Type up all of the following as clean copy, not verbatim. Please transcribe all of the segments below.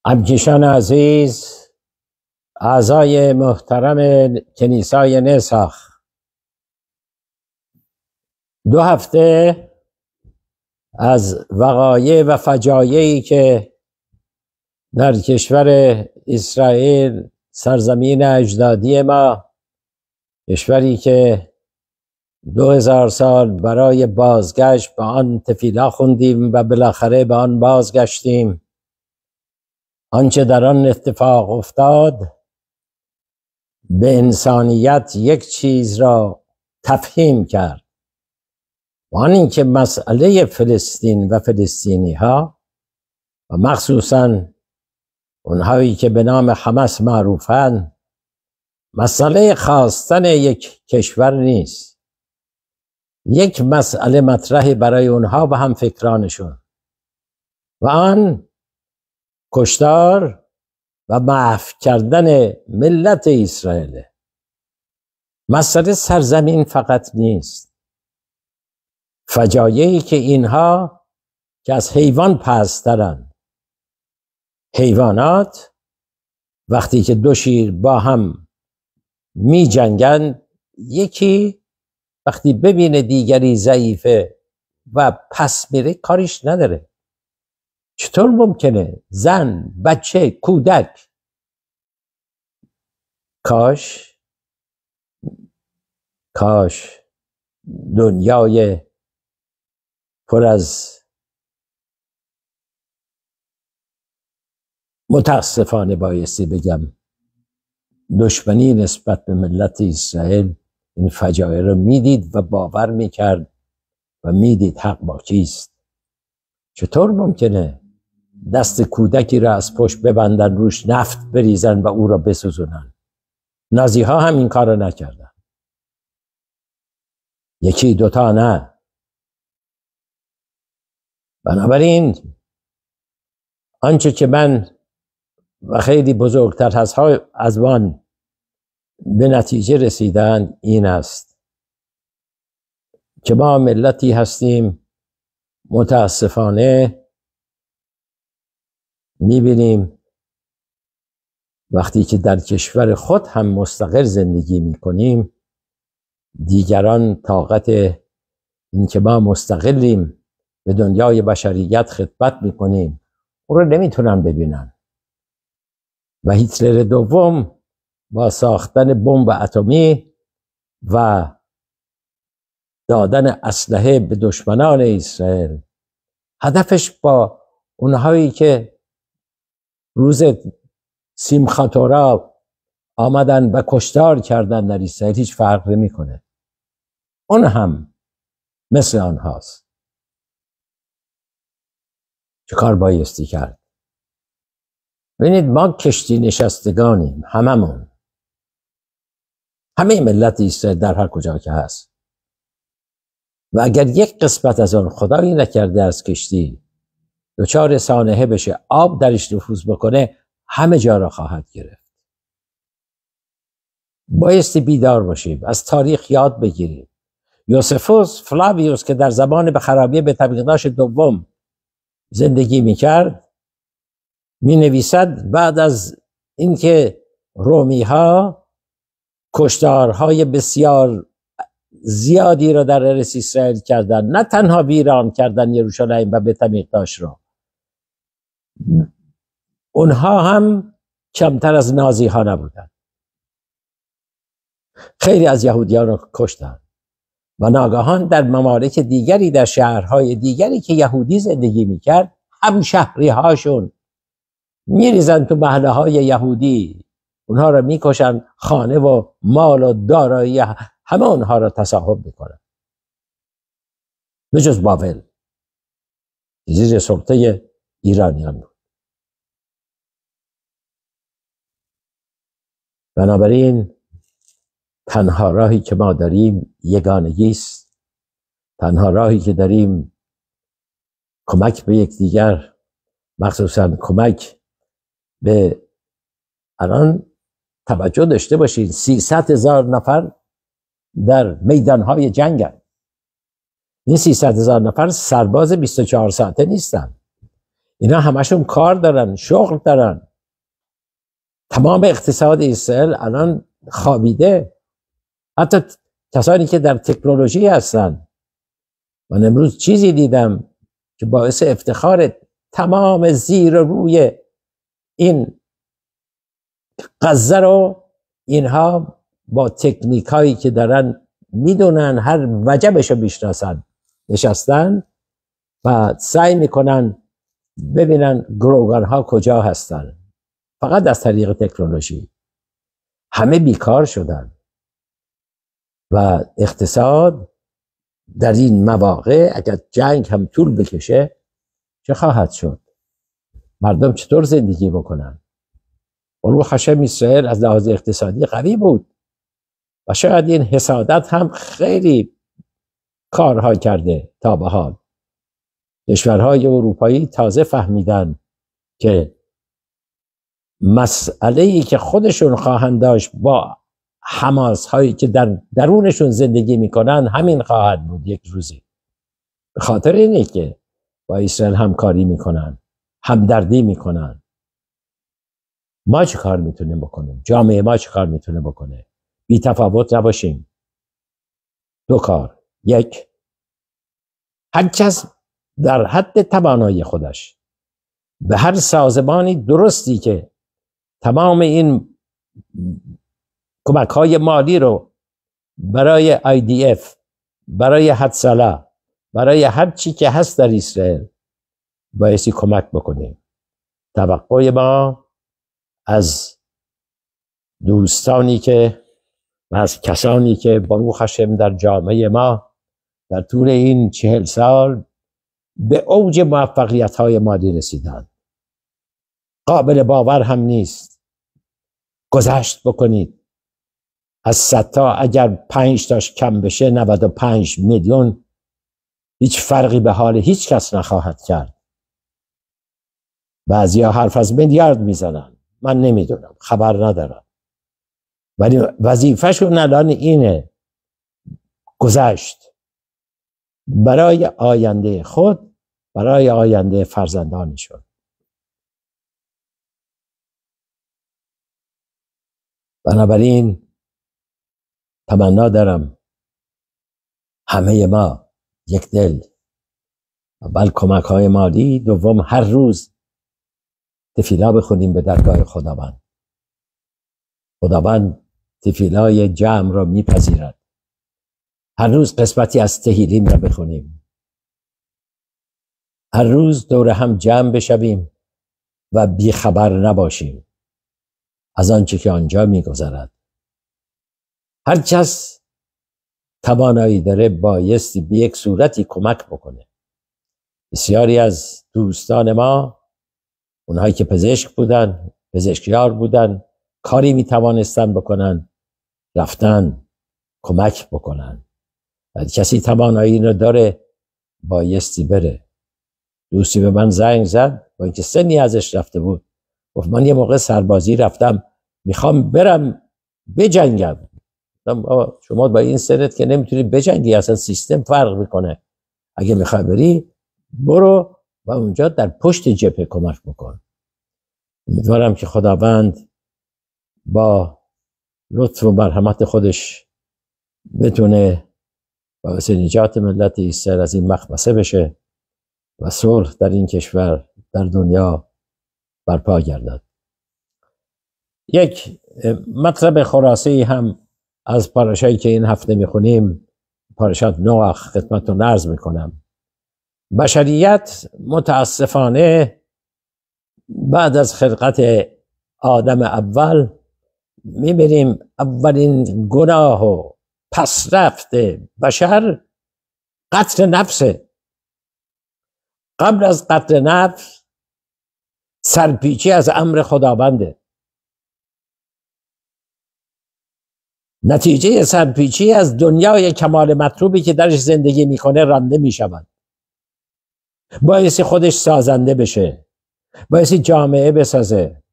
همکیشان عزیز، اعضای محترم کنیسای نساخ، 2 هفته از وقایع و فجایعی که در کشور اسرائیل، سرزمین اجدادی ما، کشوری که 2000 سال برای بازگشت به آن تفیلا خوندیم و بالاخره به آن بازگشتیم، آنچه در آن اتفاق افتاد به انسانیت یک چیز را تفهیم کرد، و آن اینکه مسئله فلسطین و فلسطینی ها و مخصوصاً اونهایی که به نام حماس معروفند، مسئله خواستن یک کشور نیست، یک مسئله مطرح برای اونها و هم فکرانشون، و آن کشتار و محو کردن ملت اسرائیل. مسئله سرزمین فقط نیست، فجایعی که اینها که از حیوان پست‌ترند. حیوانات وقتی که 2 شیر با هم می جنگن، یکی وقتی ببینه دیگری ضعیفه و پس میره کاریش نداره. چطور ممکنه زن، بچه، کودک؟ کاش دنیای پر از متاسفانه بایستی بگم دشمنی نسبت به ملت اسرائیل این فجایع رو میدید و باور میکرد و میدید حق با کیست. چطور ممکنه دست کودکی را از پشت ببندن، روش نفت بریزن و او را بسوزونن؟ نازی ها هم این کار را نکردن، 1 2 تا نه. بنابراین آنچه که من و خیلی بزرگتر از من به نتیجه رسیدن این است که ما ملتی هستیم متاسفانه میبینیم وقتی که در کشور خود هم مستقل زندگی میکنیم، دیگران طاقت این که ما مستقلیم به دنیای بشریت خدمت میکنیم او رو نمیتونن ببینن. و هیتلر دوم با ساختن بمب اتمی و دادن اسلحه به دشمنان اسرائیل، هدفش با اونهایی که روز سیمخات تورا آمدن و کشتار کردن در اسرائیل هیچ فرق نمیکنه. اون هم مثل آنهاست. چه کار بایستی کرد؟ ببینید، ما کشتی نشستگانیم، هممون، همه ملت اسرائیل در هر کجا که هست، و اگر یک قسمت از آن خدایی نکرده از کشتی دچار سانحه بشه، آب درش نفوذ بکنه، همه جا را خواهد گرفت. بایستی بیدار باشیم، از تاریخ یاد بگیریم. یوسفوس فلاویوس که در زمان به خرابی به تبلیغداش دوم زندگی میکرد، می نویسد بعد از اینکه رومی ها کشتارهای بسیار زیادی را در ارث اسرائیل کردن، نه تنها ویران کردن یروشلایم و بیت المقدس را، اونها هم کمتر از نازی ها نبودن. خیلی از یهودیان را کشتن و ناگهان در ممالک دیگری، در شهرهای دیگری که یهودی زندگی میکرد، هم شهری هاشون میریزن تو محله های یهودی، اونها را میکشن، خانه و مال و دارایی همه اونها را تصاحب میکنن، به جز بابل زیر سلطه ایرانیان بود. بنابراین تنها راهی که ما داریم یگانگی است. تنها راهی که داریم کمک به یکدیگر، مخصوصا کمک به، الان توجه داشته باشید 300,000 نفر در میدانهای جنگ هست. این 300,000 نفر سرباز 24 ساعته نیستن. اینا همشون کار دارن، شغل دارن. تمام اقتصاد اسرائیل الان خوابیده. حتی کسانی که در تکنولوژی هستن. من امروز چیزی دیدم که باعث افتخار تمام زیر روی این غزه رو اینها با تکنیک هایی که دارن میدونن، هر وجبش رو میشناسن، نشستن و سعی میکنن ببینن گروگان ها کجا هستن. فقط از طریق تکنولوژی همه بیکار شدن و اقتصاد در این مواقع اگر جنگ هم طول بکشه چه خواهد شد؟ مردم چطور زندگی بکنن؟ اون خشم اسرائیل از لحاظ اقتصادی قوی بود و شاید این حسادت هم خیلی کارها کرده. تا به حال کشورهای اروپایی تازه فهمیدن که مسئله‌ای که خودشون خواهند داشت با حماس هایی که در درونشون زندگی میکنن همین خواهد بود یک روزی. به خاطر اینه که با اسرائیل همکاری میکنن، همدردی میکنن. ما چه کار میتونیم بکنیم؟ جامعه ما چه کار میتونه بکنه؟ بی تفاوت نباشیم. دو کار. یک، هر کس در حد توانایی خودش به هر سازمانی درستی که تمام این کمک های مالی رو برای IDF، برای حدسلا، برای هر چی که هست در اسرائیل بایستی کمک بکنیم. توقع ما از دوستانی که و از کسانی که باروخ هاشم در جامعه ما در طول این 40 سال به اوج موفقیت های مالی رسیدند، قابل باور هم نیست. گذشت بکنید از 100 تا اگر 5 تاش کم بشه 95 میلیون هیچ فرقی به حال هیچ کس نخواهد کرد. بعضیا حرف از میلیارد میزنن، من نمیدونم، خبر ندارم، ولی وظیفه‌شون الان اینه گذشت برای آینده خود، برای آینده فرزندانشون. بنابراین تمنا دارم همه ما یک دل، اول کمک های مالی، دوم هر روز تفیلا بخونیم به درگاه خداوند. خداوند تفیلای جمع را میپذیرد. هر روز قسمتی از تهیلیم را بخونیم. هر روز دور هم جمع بشویم و بیخبر نباشیم از آنچه که آنجا میگذرد. هر کس توانایی داره بایستی به یک صورتی کمک بکنه. بسیاری از دوستان ما، اونهایی که پزشک بودن، پزشکیار بودن، کاری میتوانستن بکنن، رفتن کمک بکنن. هر کسی توانایی رو داره بایستی بره. دوستی به من زنگ زد با اینکه سنی ازش رفته بود، گفت من یه موقع سربازی رفتم، میخوام برم بجنگم. شما با این سنت که نمیتونی بجنگی، اصلا سیستم فرق میکنه. اگه میخوای بری برو و اونجا در پشت جبهه کمک بکن. امیدوارم که خداوند با لطف و مرحمت خودش بتونه باعث نجات ملت اسرائیل از این مخمسه بشه و صلح در این کشور، در دنیا برپا گردد. یک مطلب خلاصه‌ای هم از پاراشایی که این هفته میخونیم، پاراشات نوح، خدمتتون عرض میکنم. بشریت متاسفانه بعد از خلقت آدم اول میبینیم اولین گناه و پسرفت بشر قتل نفسه. قبل از قتل نفس سرپیچی از امر خداونده. نتیجه سرپیچی از دنیای کمال مطلوبی که درش زندگی میکنه رانده میشود. بایستی خودش سازنده بشه، بایستی جامعه بسازه،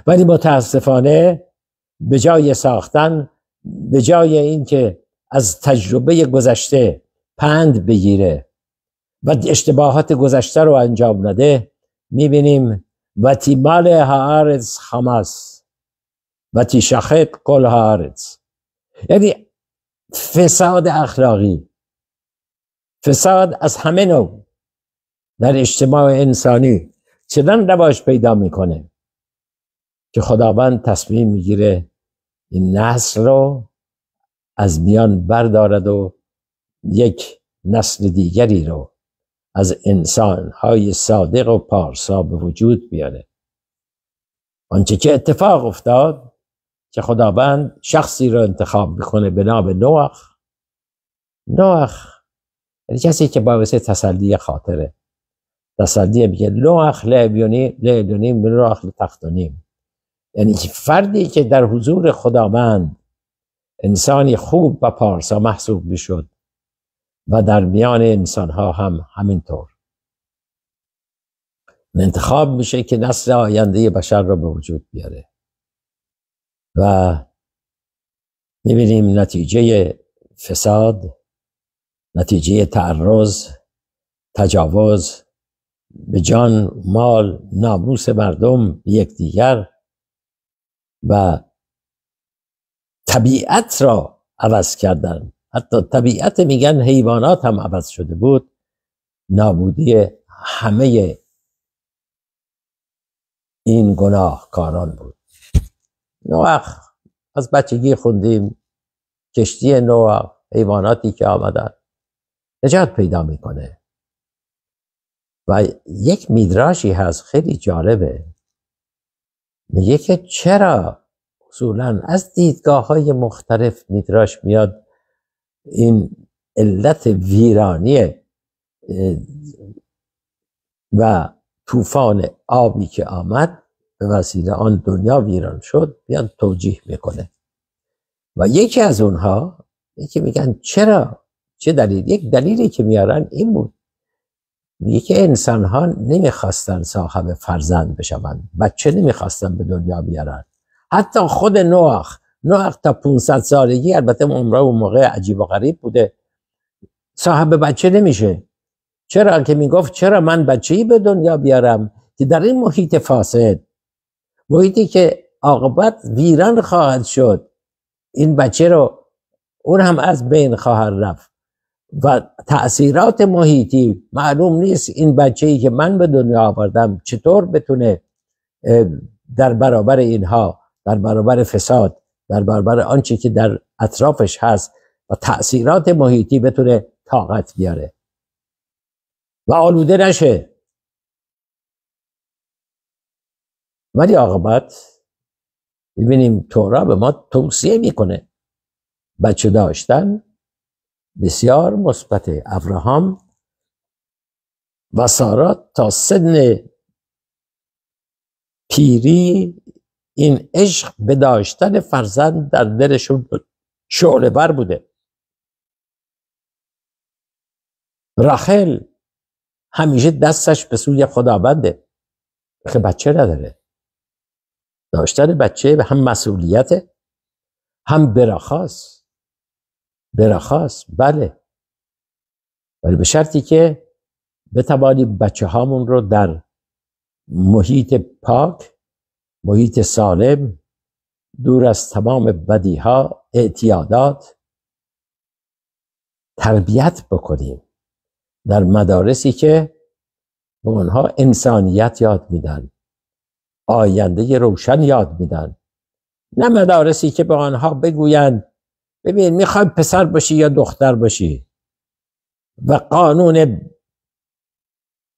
ولی متاسفانه به جای ساختن، به جای اینکه از تجربه گذشته پند بگیره و اشتباهات گذشته رو انجام نده، میبینیم و تیمال هارز خماس و تیشخت کل هارز، یعنی فساد اخلاقی، فساد از همه نوع در اجتماع انسانی چنان رواج پیدا میکنه که خداوند تصمیم میگیره این نسل رو از میان بردارد و یک نسل دیگری رو از انسان‌های صادق و پارسا به وجود بیاره. آنچه که اتفاق افتاد که خداوند شخصی رو انتخاب میکنه به نام نوح. یعنی کسی که باعث تسلی خاطره، تسلی میگه نوح لیدونیم من نوح لتختونیم، یعنی فردی که در حضور خداوند انسانی خوب و پارسا محسوب میشد و در میان انسانها هم همینطور انتخاب میشه که نسل آینده بشر را به وجود بیاره. و میبینیم نتیجه فساد، نتیجه تعرض، تجاوز به جان، مال، ناموس مردم به یکدیگر و طبیعت را عوض کردن. حتی طبیعت میگن حیوانات هم عوض شده بود. نابودی همه این گناهکاران بود. نوح از بچگی خوندیم کشتی نوح، حیواناتی که آمدن نجات پیدا میکنه. و یک میدراشی هست خیلی جالبه، میگه که چرا اصولا از دیدگاه های مختلف میدراش میاد این علت ویرانی و طوفان آبی که آمد به وسیله آن دنیا ویران شد بیان توجیه میکنه. و یکی از اونها یکی میگن چرا، چه دلیل؟ یک دلیلی که میارن این بود، میگه که انسان ها نمیخواستن صاحب فرزند بشوند، بچه نمیخواستن به دنیا بیارن. حتی خود نوح تا 500 سالگی، البته عمره اون موقع عجیب و غریب بوده، صاحب بچه نمیشه. چرا؟ که میگفت چرا من بچه‌ای به دنیا بیارم که در این محیط فاسد، محیطی که عاقبت ویران خواهد شد، این بچه رو اون هم از بین خواهد رفت و تأثیرات محیطی معلوم نیست. این بچه‌ای که من به دنیا آوردم چطور بتونه در برابر اینها، در برابر فساد، در برابر آنچه که در اطرافش هست و تأثیرات محیطی بتونه طاقت بیاره و آلوده نشه. ولی عاقبت ببینیم تورا به ما توصیه میکنه بچه داشتن بسیار مثبته. ابراهام و سارا تا سن پیری این عشق به داشتن فرزند در دلشون شعله بر بوده. راحل همیشه دستش به سوی خداونده، که بچه نداره. داشتن بچه هم مسئولیته هم براخاست، بله، ولی به شرطی که بتوانیم بچه هامون رو در محیط پاک، محیط سالم، دور از تمام بدیها، اعتیادات تربیت بکنیم، در مدارسی که به اونها انسانیت یاد میدن، آینده روشن یاد میدن، نه مدارسی که به آنها بگویند ببین میخوای پسر باشی یا دختر باشی و قانون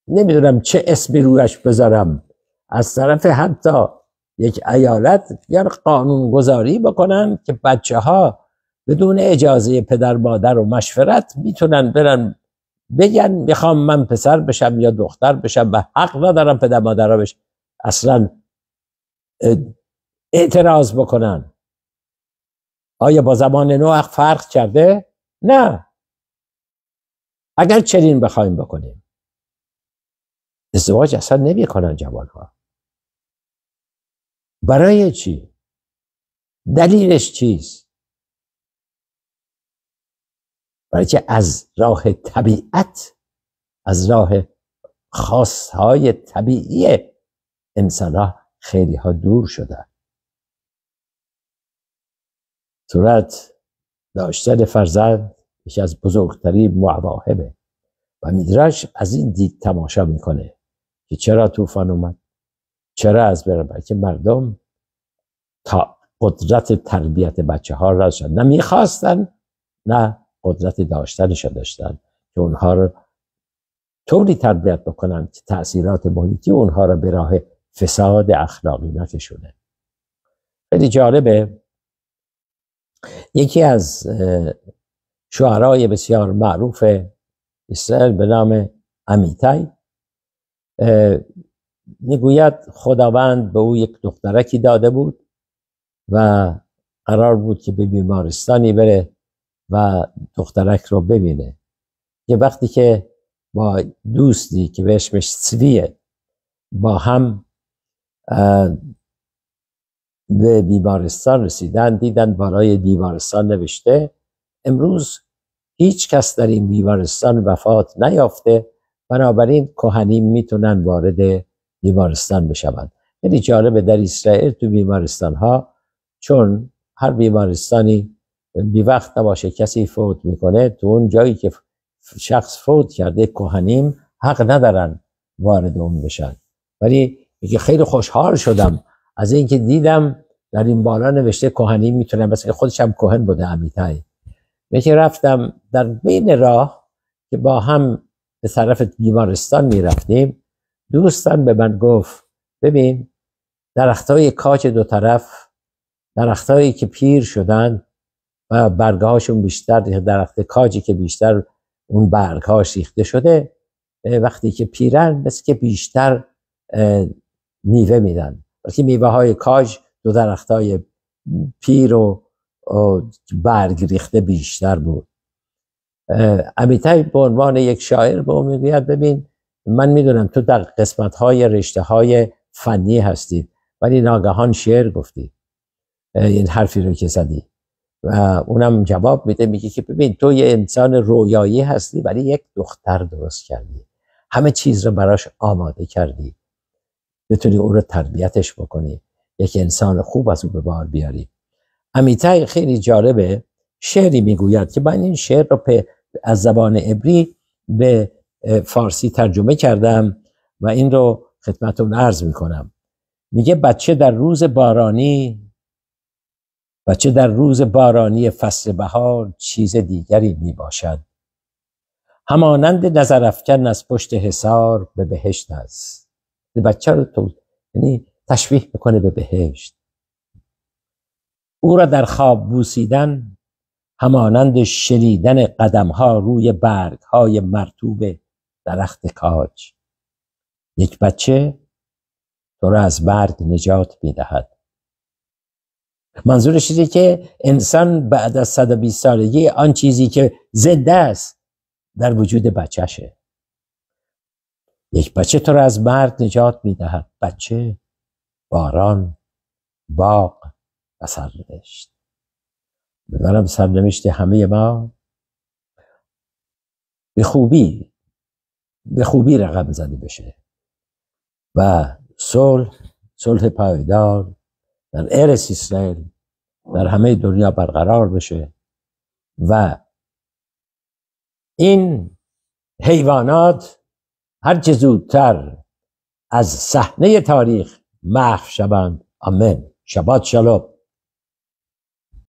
نمیدونم چه اسمی رویش بذارم از طرف حتی یک ایالت یا قانون گذاری بکنن که بچه ها بدون اجازه پدر مادر و مشورت میتونن برن بگن میخوام من پسر بشم یا دختر بشم و حق ندارم پدر مادر بهش اصلا اعتراض بکنن. آیا با زمان نوح فرق کرده؟ نه. اگر چنین بخوایم بکنیم ازدواج اصلا نمی کنن جوانها. برای چی؟ دلیلش چیست؟ برای که از راه طبیعت، از راه خواستهای طبیعی انسان ها خیلی ها دور شدن. صورت داشتن فرزند یکی از بزرگترین مواهبه و میدرش از این دید تماشا میکنه که چرا طوفان اومد، چرا از برابر که مردم تا قدرت تربیت بچه ها را شد، نه میخواستن نه قدرت داشتنش داشتن که اونها رو طوری تربیت بکنن که تأثیرات محیطی اونها را به راه فساد اخلاقی نکشونه. خیلی جالبه، یکی از شعرای بسیار معروف اسرائیل به نام امیتای میگوید خداوند به او یک دخترکی داده بود و قرار بود که به بیمارستانی بره و دخترک رو ببینه. یه وقتی که با دوستی که به اسمش سویه با هم به بیمارستان رسیدن، دیدن بالای بیمارستان نوشته امروز هیچ کس در این بیمارستان وفات نیافته، بنابراین کهنیم میتونن وارد بیمارستان بشوند. خیلی جالبه در اسرائیل تو بیمارستان ها، چون هر بیمارستانی بی وقت نباشه کسی فوت میکنه، تو اون جایی که شخص فوت کرده کهنیم حق ندارن وارد اون بشن. ولی میگه خیلی خوشحال شدم از اینکه دیدم در این بالا نوشته کهنیم میتونن، بس خودش هم کهن بوده امیتای. میگه رفتم در بین راه که با هم به طرف بیمارستان میرفتیم، دوستان به من گفت ببین درختای کاج دو طرف، درختایی که پیر شدن و برگهاشون بیشتر، درخت کاجی که بیشتر اون برگهاش ریخته شده، وقتی که پیرن مثل که بیشتر میوه میدن، وقتی میوه های کاج دو درختای پیر و برگ ریخته بیشتر بود. امیتای به عنوان یک شاعر به اون میگوید ببین من میدونم تو در قسمت های رشته های فنی هستی ولی ناگهان شعر گفتی، این حرفی رو که زدی. و اونم جواب میده میگه که ببین تو یه انسان رویایی هستی ولی یک دختر درست کردی، همه چیز رو براش آماده کردی، بتونی اون رو تربیتش بکنی، یک انسان خوب از اون به بار بیاری. امیتای خیلی جالبه، شعری میگوید که من این شعر رو از زبان عبری به فارسی ترجمه کردم و این رو خدمتتون عرض میکنم. میگه بچه در روز بارانی فصل بهار چیز دیگری میباشد، همانند نظرافکن از پشت حصار به بهشت است. بچه رو یعنی تشبیه میکنه به بهشت. او را در خواب بوسیدن همانند شنیدن قدمها روی برگهای مرطوب درخت کاج. یک بچه تو را از مرگ نجات میدهد. منظورش اینه که انسان بعد از 120 سالگی آن چیزی که زنده است در وجود بچهشه. یک بچه تو را از مرگ نجات میدهد. بچه، باران، باغ و سرنوشت. بدارم سرنوشت همه ما به خوبی رقم زده بشه و صلح پایدار در ارث اسرائیل در همه دنیا برقرار بشه و این حیوانات هر چه زودتر از صحنه تاریخ محو شوند. آمین. شبات شالوم.